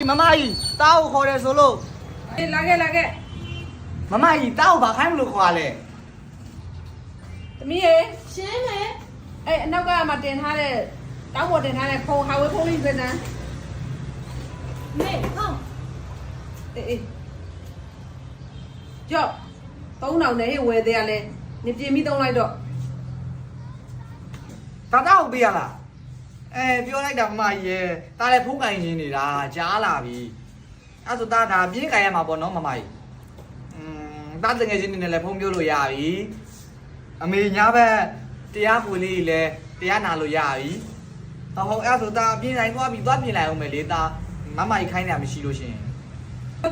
妈妈姨，打我考的时候，လာခဲ့妈妈姨打我把开门考嘞。သမီးရေရှင်းမယ်အဲ့အနောက်ကမှတင်ထားတဲ့တောင်းပေါ်တင်ထားတဲ့ဖုန်းဟာဝေးဖုန်းလေးပဲနန်းမေဟုတ်အေးကြော့3000နဲ့ဟဲ့ဝယ်သေးရလဲနေပြင်ပြီးသုံးလိုက်တော့打我不要啦。哎，不要来打妈妈姨，打来铺干净的啦，加啦比。啊，说打边干嘛不孬妈妈姨。打这个今天来碰表路亚比。啊，没伢呗，第二回来嘞，第二拿路亚比。然后要说打边来我比多边来我没来打，妈妈姨看你还没洗就行。走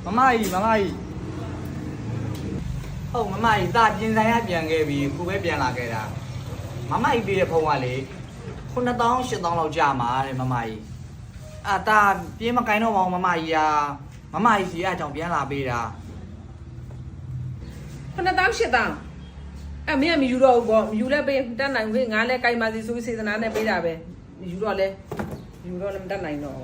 妈妈姨。ဟုတ်မမကြီးတာပြင်ဆိုင်ရပြန်ခဲ့ပြီခုပဲပြန်လာခဲ့တာမမကြီးပေးတဲ့ဖုန်းကလေ9000 8000လောက်ကြာမှာတဲ့မမကြီးအာတာပြင်းမကိုင်းတော့ပါဘူးမမကြီးอ่ะမမကြီးစီအကြောင်းပြန်လာပေးတာ9000 8000အဲ့မင်းကမယူတော့ဘူးပေါ့မယူလဲပေးတက်နိုင်ပြီငါလဲကြိုင်ပါစီဆိုပြီးစေတနာနဲ့ပေးတာပဲယူတော့လဲမတက်နိုင်တော့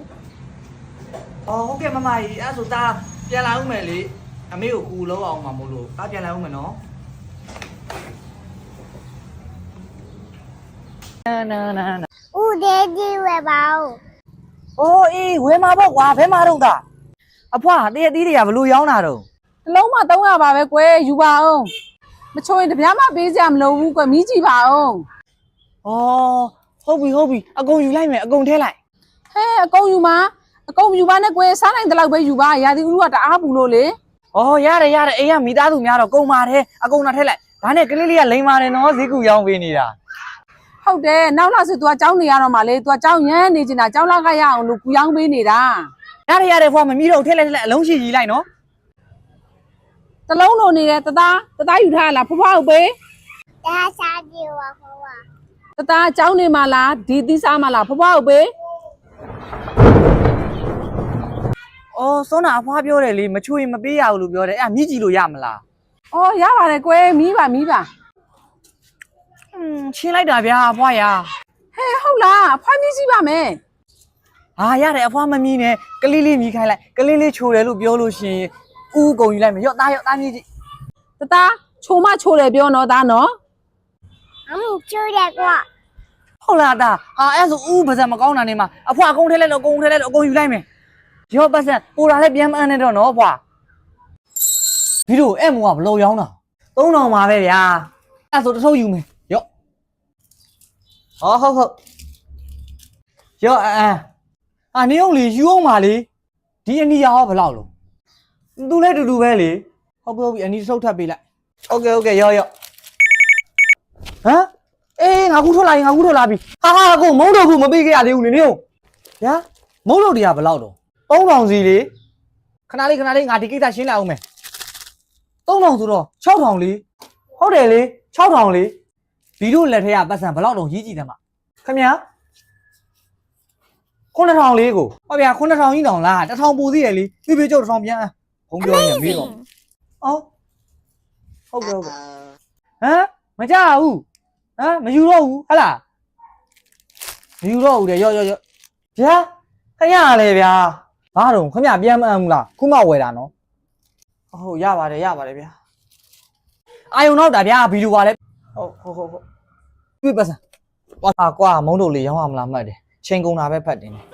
အော်ဟုတ်ကဲ့မမကြီးအဲ့ဆိုတာပြန်လာဦးမယ်လေအမေကိုကူလုံးအောင်မှာမို့လို့တာပြန်လာဦးမယ်နော်နာဦးလေးကြီးဝယ်ပါဦး အိုးအေးဝယ်မှာပေါ့ကွာဘယ်မှာတော့တာအဖွားတရက်သီးတွေကဘလို့ရောင်းတာတော့ တစ်လုံးမှ300ပါပဲကွယ်ယူပါအောင်မချိုးရင်တပြားမှပေးစရာမလိုဘူးကွယ်မီးကြည့်ပါအောင် ဩဟုတ်ပြီအကုန်ယူလိုက်မယ်အကုန်ထဲလိုက် ဟဲအကုန်ယူပါနဲ့ကွယ်စားနိုင်တဲ့လောက်ပဲယူပါရာသီဥတုကတအားပူလို့လေ ။အော်ရတယ်အိမ်ကမိသားစုများတော့ကုန်ပါတယ်အကုန်နာထက်လိုက်။ဒါနဲ့ကလေးလေးကလိန်ပါတယ်နော်ဈေးကူရောင်းပေးနေတာ ဟုတ်တယ်နောက်လာဆို तू ကကြောင်းနေရတော့မှလေ तू ကကြောင်းရမ်းနေနေတာကြောင်းလာခရအောင်လို့ကူရောင်းပေးနေတာ ။ရတယ်ဖွာမမီတော့ထက်လိုက်အလုံးရှိကြီးလိုက်နော် တလုံးလိုနေတယ်တသားယူထားလားဖွားဟုတ်ပေး ဒါစားကြည့်ပါခေါ်ပါ တသားကြောင်းနေမှလားဒီသီးစားမှလားဖွားဟုတ်ပေး ။အော်စောနာအဖွားပြောတယ်လေမချွေမပေးရဘူးလို့ပြောတယ်အဲ့မြည်ကြည့်လို့ရမလား အော်ရပါတယ်ကွယ်မီးပါ ။ချင်းလိုက်တာဗျာအဖွားရ ဟဲဟုတ်လားဖွားမီးကြည့်ပါမယ် ။ဟာရတယ်အဖွားမမီနဲ့ကလေးလေးမြည်ခိုင်းလိုက်ကလေးလေးချိုတယ်လို့ပြောလို့ရှင်ဦးကုန်ယူလိုက်မယ်ရော့သားမြည်ကြည့် တသားချိုမချိုတယ်ပြောနော်သားနော် အမှုချိုးတယ်ကွာ ဟုတ်လားသားဟာအဲ့ဆိုဦးပါစံမကောင်းတာနေမှာအဖွားအကုန်ထဲလိုက်တော့အကုန်ယူလိုက်မယ်ရော့ပါစံပူလာလည်းပြန်မအမ်းနဲ့တော့နော်အဖွား ဒီလိုအဲ့မူကဘလို့ရောင်းတာ3000ပါပဲဗျာအဲ့ဆိုတစ်ထုပ်ယူမယ်ရော့ဟောဟုတ်ရော့အာနေအောင်လေယူအောင်ပါလေဒီအနီရောဘယ်လောက်လို့သူလည်းတူတူပဲလေဟုတ်ပြီအနီတစ်ထုပ်ထပ်ပေးလိုက်โอเคရော့ဟမ်အေးငါကူထွက်လာပြီဟာကိုမုံတော့ခုမပေးခဲ့ရသေးဘူးနေနေဗျာမုံတော့တရားဘယ်လောက်တော့3000စီလေခဏလေးငါဒီကိစ္စရှင်းလိုက်အောင်မယ်3000ဆိုတော့6000လေးဟုတ်တယ်လေ6000လေးဘီတို့လက်ထဲကပတ်စံဘယ်လောက်တောင်ရေးကြည့်တယ်မှာခင်ဗျာ9000လေးကိုဟောဗျာ9000ကြီးတောင်လား1000ပူသေးတယ်လေပြကျုပ်1000ပြန်ဘုံပြောနေမေးတော့အော်ဟုတ်ကဲ့ဟမ်မကြဘူးဟမ်မယူတော့ဘူးဟဟလားမယူတော့ဘူးတဲ့ရော့ဗျာခင်ဗျာလေဗျာဘာတော့ခင်ဗျာပြန်မအမ်းဘူးလားခုမှဝယ်တာနော်ဟုတ်ရပါတယ်ဗျာအာယုံတော့တာဗျာဗီဒီယိုပါလဲဟုတ်ပြပတ်စံကွာမုံတို့လေးရောင်းရမလားမှတ်တယ်ချိန်ကုန်တာပဲဖတ်တင်တယ်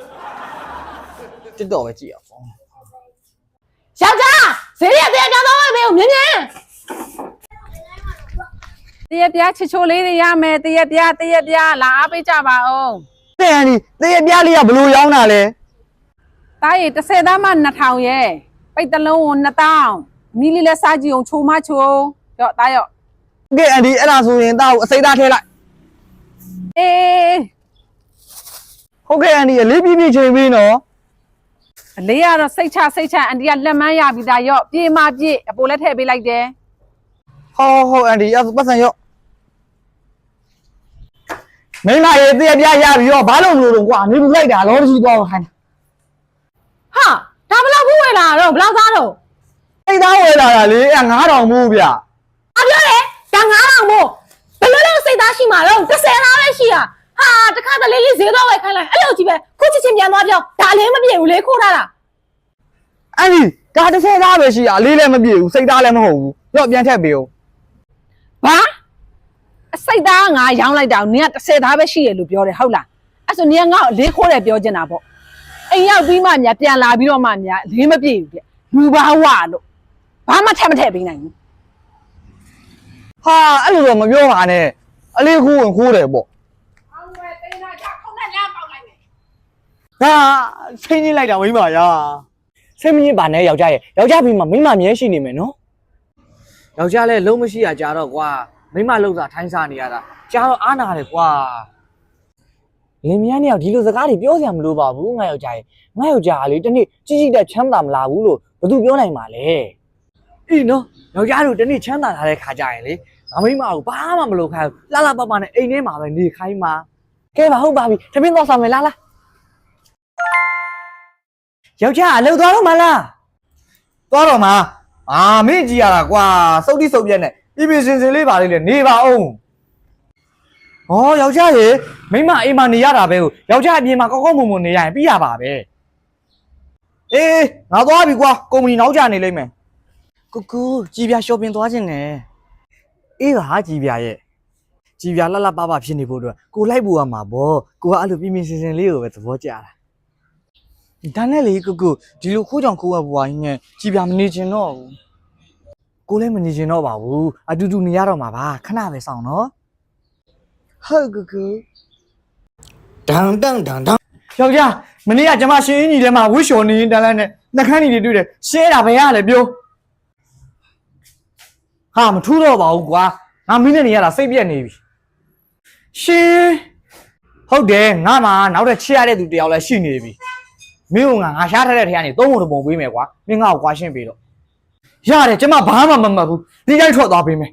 တစ်တော့ပဲကြည့်အောင် ယောက်ျားဈေးရတဲ့ကြောင်းတော့မေကိုမြင်းတရက်ပြားချစ်ချိုလေးတွေရမယ်တရက်ပြားလာအားပေးကြပါဦး တဲ့အန်ဒီတည့်ရပြလေးကဘလို့ရောင်းတာလဲ တားရီ30သားမှ2000ရဲ့ပိတ်တလုံးကို2000မီလီလက်စားကြည့်အောင်ချိုမချိုရော့တားရော့ ကဲအန်ဒီအဲ့ဒါဆိုရင်တောက်အစိမ့်သားထဲလိုက် အေး ဟုတ်ကဲ့အန်ဒီအလေးပြည့်ချိန်ပြီးနော် အလေးကတော့စိတ်ချအန်တီကလက်မန်းရပြီးသားရော့ပြေးမပြေးအပိုလက်ထည့်ပေးလိုက်တယ် ဟုတ်အန်ဒီအဲ့ပတ်စံရော့မင်းလာရေးတည့်ရပြရပြီးတော့ဘာလို့မလို့တော့ကွာနေဘူးလိုက်တာလောတရှိသွားခိုင်း ဟာဒါဘယ်လောက်ဘူးဝယ်လာတော့ဘယ်လောက်သားတော့ စိတ်သားဝယ်လာတာလေအဲ့9000မို့ဗျာ အပြောတယ်ဒါ9000မို့ဘယ်လိုလုပ်စိတ်သားရှိမှာတော့30သားပဲရှိတာ ဟာတခါတလေလေးဈေးတော့ဝယ်ခိုင်းလိုက်အဲ့လိုကြီးပဲခုချစ်ချင်းပြန်သွားပြောဒါလည်းမပြေဘူးလေခိုးထားတာ အဲ့ဒီကားတစ်ဆယ်သားပဲရှိတာလေးလည်းမပြေဘူးစိတ်သားလည်းမဟုတ်ဘူးတော့ပြန်ထည့်ပေးအောင် ဘာအစိတ်သားငါရောင်းလိုက်တာနင်က30သားပဲရှိရလို့ပြောတယ်ဟုတ်လားအဲ့ဆိုနင်ကငါ့ကိုလေးခိုးတယ်ပြောချင်တာပေါ့အိမ်ရောက်ပြီးမှများပြန်လာပြီးတော့မှများလေးမပြေဘူးပြလူဘာဝလို့ဘာမှထက်မထည့်ပေးနိုင်ဘူး ဟာအဲ့လိုတော့မပြောပါနဲ့အလေးခိုးဝင်ခိုးတယ်ပေါ့ အောင်ဝယ်တိန်းလာချခုံးနဲ့လမ်းပေါက်လိုက်မယ် ဟာစိတ်ညစ်လိုက်တာမိမရာစိတ်မညစ်ပါနဲ့ယောက်ျားရဲ့ယောက်ျားပြီးမှမိမမြဲရှိနေမယ်နော်ယောက်ျားလည်းလုံးမရှိရကြတော့ကွာမိမလောက်စားထိုင်းစားနေရတာကြားတော့အားနာတယ်ကွာလင်မယားနှစ်ယောက်ဒီလိုစကားတွေပြောစရာမလိုပါဘူးငါယောက်ျားရဲ့ငါယောက်ျားကလေတနေ့ကြီးကြီးတက်ချမ်းသာမလာဘူးလို့ဘယ်သူပြောနိုင်မှာလဲအေးနော်ယောက်ျားတို့တနေ့ချမ်းသာလာတဲ့ခါကြရင်လေငါမိမကိုဘာမှမလုပ်ခိုင်းဘူးလှလှပပနဲ့အိမ်ထဲမှာပဲနေခိုင်းမှာကဲပါဟုတ်ပါပြီတပင်းတော့ဆောင်မယ်လားယောက်ျားအလုပ်သွားတော့မလားသွားတော့မှာမင်းကြည့်ရတာကွာစုပ်တိစုပ်ပြက်နဲ့ပြပြစင်စင်လေးပါလေးနဲ့နေပါအောင်ဟောယောက်ျားရေမိမအိမ်မှာနေရတာပဲကိုယောက်ျားအပြင်မှာကောက်ကောက်မုံမုံနေရရင်ပြီးရပါပဲအေးငါသွားပြီကွာကုမ္ပဏီနောက်ကျနေလိမ့်မယ်ကူကြည်ပြရှော့ပင်သွားခြင်းနဲ့အေးပါကြည်ပြရဲ့ကြည်ပြလှလှပပဖြစ်နေဖို့အတွက်ကိုလိုက်ပူရမှာဗောကိုကအဲ့လိုပြပြစင်စင်လေးကိုပဲသဘောကျတာဒါနဲ့လေကူဒီလိုခိုးကြောင်ခိုးရဘွားကြီးနဲ့ကြည်ပြမနေချင်တော့ဘူးကိုလည်းမနေချင်တော့ပါဘူးအတူတူနေရတော့မှာပါခဏပဲစောင့်နော်ဟုတ်ကူဒန်ယောက်ျားမနေ့ကကျမရှင်အင်းကြီးထဲမှာဝှစ်လျှော်နေတန်းလန်းနဲ့နှက်ခမ်းကြီးတွေတွေ့တယ်ရှဲတာပဲရလေပြောဟာမထူးတော့ပါဘူးကွာငါမင်းနဲ့နေရတာစိတ်ပြက်နေပြီရှင်ဟုတ်တယ်ငါမှနောက်တဲ့ချစ်ရတဲ့သူတယောက်လည်းရှိနေပြီမင်းကငါရှားထားတဲ့ထဲကနေသုံးပုံပေးမယ်ကွာမင်းငါ့ကိုကွာရှင်းပေးတော့ရတယ်ကျမဘာမှမမှတ်ဘူးဒီတိုင်းထွက်သွားပေးမယ်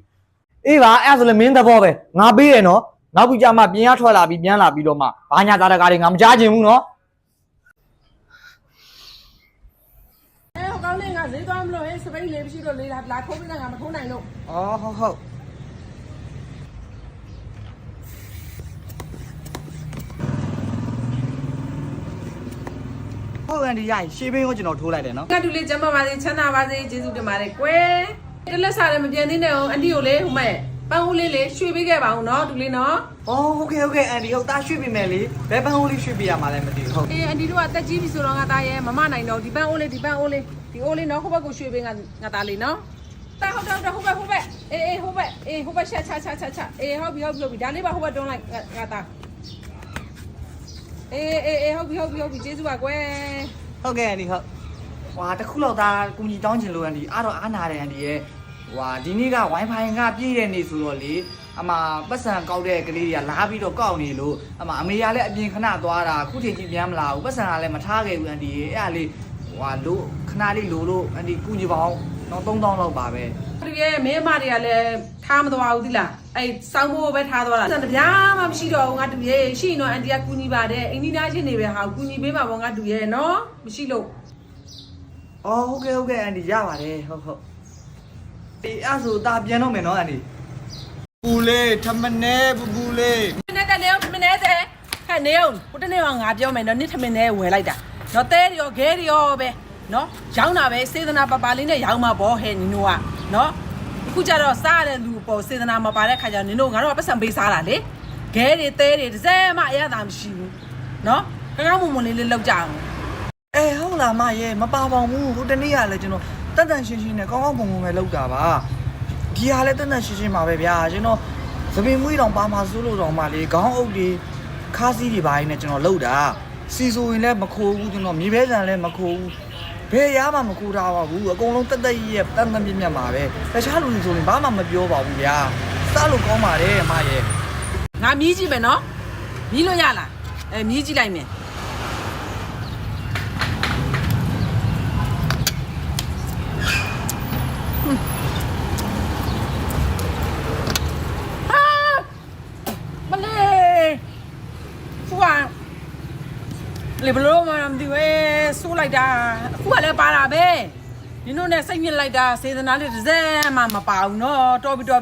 အေးပါအဲ့ဆိုလည်းမင်းသဘောပဲငါပေးတယ်နော်နောက်ပြီးကြမှာပြင်ရထွက်လာပြီးပြန်လာပြီးတော့မှဘာညာသားတကားတွေငါမကြားချင်ဘူးနော် ကောင်းလေးငါဈေးသွားမလို့ဟဲ့စပိတ်လေးမရှိတော့လေးလာခိုးပြီးတော့ငါမထိုးနိုင်လို့ အော်ဟုတ်ဟုတ်ကန်ဒီရရှေးဘင်းကိုကျွန်တော်ထိုးလိုက်တယ်နော် ငါတူလေးကျမပါစေချမ်းသာပါစေကျေးဇူးတင်ပါတယ်ကွယ်တလက်စားလည်းမပြန်သေးနဲ့အောင်အန်တီကိုလေဟိုမဲ့ပန်းဦးလေးလေရွှေပေးခဲ့ပါအောင်နော်တူလေးနော် အော်ဟုတ်ကဲ့အန်ဒီဟုတ်သားရွှေ့ပြီမယ်လေဘယ်ပန်းဟိုးလေးရွှေ့ပြရမှာလဲမသိဘူးဟုတ် အေးအန်တီတို့ကတက်ကြီးပြီဆိုတော့ငါသားရဲ့မမနိုင်တော့ဒီပန်းဦးလေးဒီအိုးလေးနော်ဟိုဘက်ကိုရွှေပေးငါသားလေးနော်တာဟုတ်တယ်ဟိုဘက်အေးဟိုဘက်ချအေးဟုတ်ပြီဒါလေးပါဟိုဘက်တွန်းလိုက်ငါသားအေးဟုတ်ပြီကျေးဇူးပါကွယ် ဟုတ်ကဲ့အန်ဒီဟုတ်ဟွာတခုလောက်သားကူညီတောင်းချင်လို့အန်ဒီအားတော့အားနာတယ်အန်ဒီရဲ့ဟွာဒီနေ့က Wi-Fi ကပြည့်တဲ့နေ့ဆိုတော့လေအမပတ်စံကောက်တဲ့ကလေးတွေကလာပြီးတော့ကောက်နေလို့အမေကလည်းအပြင်ခဏသွားတာခုချိန်ကြီးပြန်မလာဘူးပတ်စံကလည်းမထားခဲ့ဘူးအန်ဒီရဲ့အဲ့ဒါလေးဟွာလို့ခဏလေးလို့အန်ဒီကူညီပါအောင်တော့3000လောက်ပါပဲ တူရဲ့မင်းအမတွေကလည်းထားမသွားဘူးသီလားအဲ့စောင်းဖို့ပဲထားသွားတာတပြားမှမရှိတော့ဘူးငါတူရဲ့ရှိရင်တော့အန်တီကကူညီပါတယ်အိမ်နီးနားချင်းတွေပဲဟာကူညီပေးပါပေါ့ငါတူရဲ့နော်မရှိလို့ အော်ဟုတ်ကဲ့အန်ဒီရပါတယ်ဟုတ်အေးအဲ့ဆိုဒါပြန်တော့မယ်နော်အန်ဒီပူလေးထမနေပူလေး မနေ့ကနေမနေ့တဲ့ဟဲ့နေအောင်ဟိုတနေ့ကငါပြောမယ်နော်နေ့ထမင်းနဲ့ဝယ်လိုက်တာနော်တဲရောခဲရောပဲနော်ရောင်းတာပဲစေတနာပပလေးနဲ့ရောင်းမှာပေါ့ဟဲ့နင်တို့ကနော်အခုကျတော့စားတဲ့လူပေါ်စေတနာမပါတဲ့ခါကျတော့နင်တို့ငါတို့ကပတ်စံပေးစားတာလေခဲတွေတဲတွေတစ်စက်မှအရသာမရှိဘူးနော်ကောင်းမွန်လေးလောက်ကြအောင် အေးဟုတ်လားမရဲ့မပါပါဘူးဟိုတနေ့ကလည်းကျွန်တော်တန်ရှင်းနဲ့ကောင်းပုံပဲလောက်တာပါဒီဟာလည်းတန်ရှင်းပါပဲဗျာကျွန်တော်သပင်မွေးတောင်ပါမှာစိုးလို့တောင်မှလေခေါင်းအုပ်တွေခါးစည်းတွေပါရင်းနဲ့ကျွန်တော်လောက်တာစီဆိုရင်လည်းမခိုးဘူးကျွန်တော်မြေပဲဆန်လည်းမခိုးဘူးဘယ်ရမှမခိုးထားပါဘူးအကုန်လုံးတက်ရဲ့တန်ပြတ်မှာပဲတခြားလူတွေဆိုရင်ဘာမှမပြောပါဘူးဗျာစားလို့ကောင်းပါတယ်မရဲ့ ငါမြည်ကြည့်မယ်နော်မြည်လို့ရလားမြည်ကြည့်လိုက်မယ်လေဘလို့မှမသိဘူးစိုးလိုက်တာအခုကလည်းပါတာပဲနင်တို့နဲ့စိတ်ညစ်လိုက်တာစေတနာလေးတစ်စက်မှမပါဘူးနော်တော်ပြီဒါ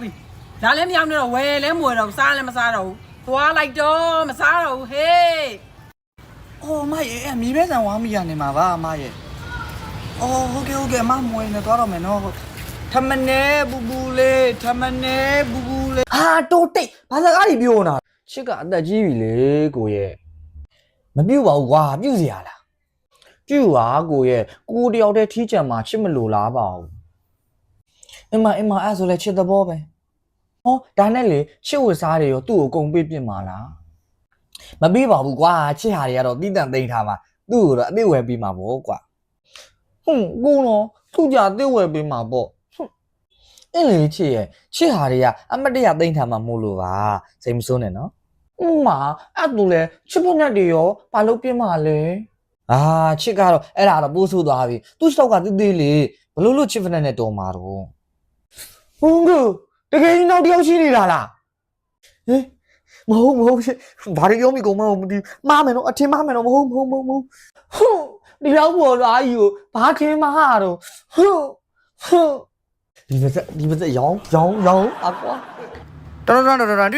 လည်းမရောက်နဲ့တော့ဝယ်လည်းမဝယ်တော့စားလည်းမစားတော့ဘူး သွားလိုက်တော့မစားတော့ဘူးဟေး အော်အမရဲ့အဲ့မြေပဲဆန်ဝါမီရနေမှာပါအမရဲ့အော်ဟုတ်ကဲ့အမမွေးနေသွားတော့မယ်နော်ထမနေဘူးလေးထမနေဘူးလေးဟာတိုးတိတ်ဘာစကားကြီးပြောနေတာချစ်ကအသက်ကြီးပြီလေကိုရဲ့မပြုတ်ပါဘူးကွာပြုတ်စီရလားပြုတ်ပါကိုရဲ့ကိုတယောက်တည်းထီးကြံမှာချစ်မလို့လားပါဘူးအမအဲ့ဆိုလဲချစ်သဘောပဲဟောဒါနဲ့လေချစ်ဝတ်စားတွေရောသူ့ကိုကုန်ပေးပြစ်မှာလားမပေးပါဘူးကွာချစ်ဟာတွေကတော့တီးတန့်သိမ်းထားမှာသူ့ကိုတော့အသိဝယ်ပေးမှာပေါ့ကွာကိုတော့သူ့ကြအသိဝယ်ပေးမှာပေါ့အဲ့လေချစ်ရဲ့ချစ်ဟာတွေကအမတ်တရသိမ်းထားမှာမို့လို့ပါစိတ်မစိုးနဲ့နော်အဲ့သူလဲချစ်ဖို့နဲ့တွေရောဘာလို့ပြစ်မှာလဲချစ်ကတော့အဲ့ဒါတော့ပိုးဆိုးသွားပြီသူ့စတော့ကတိတိလေးဘလို့ချစ်ဖက်နဲ့တော်မှာတော့ဟုတ်ကဲ့တကယ်ကြီးနောက်တယောက်ရှိနေတာလားဟင်မဟုတ်ရှင့်ဘာတွေပြောမိကုန်မမသိမှားမယ်နော်အထင်မှားမယ်နော်မဟုတ်ဒီရောက်ပေါ်လာကြီးကိုဘာခင်းမှားတော့ဒီမစက်ရောင်းအကွာတော်တူ